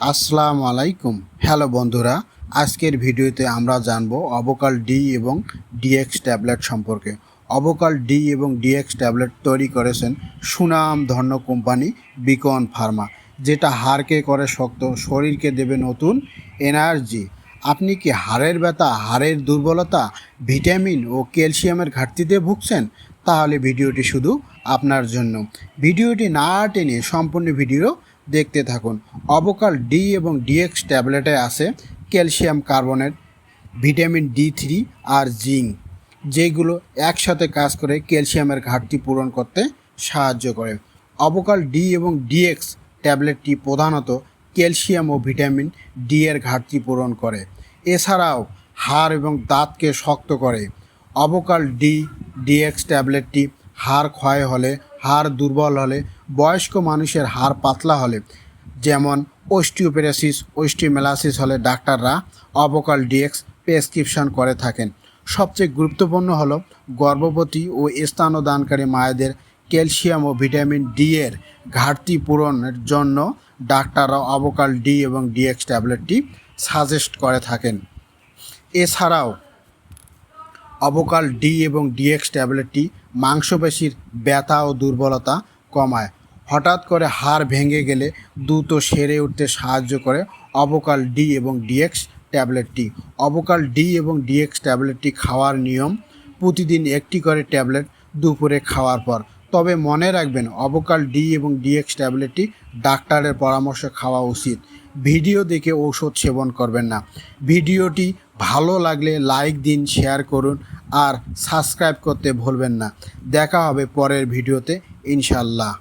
আসসালামু আলাইকুম। হ্যালো বন্ধুরা, আজকের ভিডিওতে আমরা জানব অবকাল ডি এবং ডিএক্স ট্যাবলেট সম্পর্কে। অবকাল ডি এবং ডিএক্স ট্যাবলেট তৈরি করেছেন সুনামধন্য কোম্পানি বিকন ফার্মা, যেটা হাড়কে করে শক্ত, শরীরকে দেবে নতুন এনার্জি। আপনি কি হাড়ের ব্যথা, হাড়ের দুর্বলতা, ভিটামিন ও ক্যালসিয়ামের ঘাটতিতে ভুগছেন? তাহলে ভিডিওটি শুধু আপনার জন্য। ভিডিওটি না টেনে সম্পূর্ণ ভিডিও দেখতে থাকুন। অবকাল ডি এবং ডিএক্স ট্যাবলেটে আছে ক্যালসিয়াম কার্বনেট, ভিটামিন ডি3 আর জিঙ্ক, যেগুলো একসাথে কাজ করে ক্যালসিয়ামের ঘাটতি পূরণ করতে সাহায্য করে। অবকাল ডি এবং ডিএক্স ট্যাবলেটটি প্রধানত ক্যালসিয়াম ও ভিটামিন ডি এর ঘাটতি পূরণ করে। এছাড়াও হাড় এবং দাঁতকে শক্ত করে। অবকাল ডিএক্স ট্যাবলেটটি হাড় ক্ষয় হলে, হাড় দুর্বল হলে, বয়স্ক মানুষের হাড় পাতলা হলে, যেমন অস্টিওপোরোসিস, অস্টিওমেলাসিস হলে ডাক্তাররা অবকাল ডিএক্স প্রেসক্রিপশন করে থাকেন। সবচেয়ে গুরুত্বপূর্ণ হলো গর্ভবতী ও স্তন্যদানকারী মায়েদের ক্যালসিয়াম ও ভিটামিন ডি এর ঘাটতি পূরণের জন্য ডাক্তাররা অবকাল ডি এবং ডিএক্স ট্যাবলেটটি সাজেস্ট করে থাকেন। এছাড়াও অবকাল ডি এবং ডিএক্স ট্যাবলেটটি মাংসপেশির ব্যথা ও দুর্বলতা কমায়। হঠাৎ করে হাড় ভেঙে গেলে দ্রুত সেরে উঠতে সাহায্য করে অবকাল ডি এবং ডিএক্স ট্যাবলেটটি। অবকাল ডি এবং ডিএক্স ট্যাবলেটটি খাওয়ার নিয়ম: প্রতিদিন একটি করে ট্যাবলেট দুপুরে খাওয়ার পর। তবে মনে রাখবেন, অবকাল ডি এবং ডিএক্স ট্যাবলেটটি ডাক্তারের পরামর্শ খাওয়া উচিত। ভিডিও দেখে ঔষধ সেবন করবেন না। ভিডিওটি ভালো লাগলে লাইক দিন, শেয়ার করুন আর সাবস্ক্রাইব করতে ভুলবেন না। দেখা হবে পরের ভিডিওতে ইনশাআল্লাহ।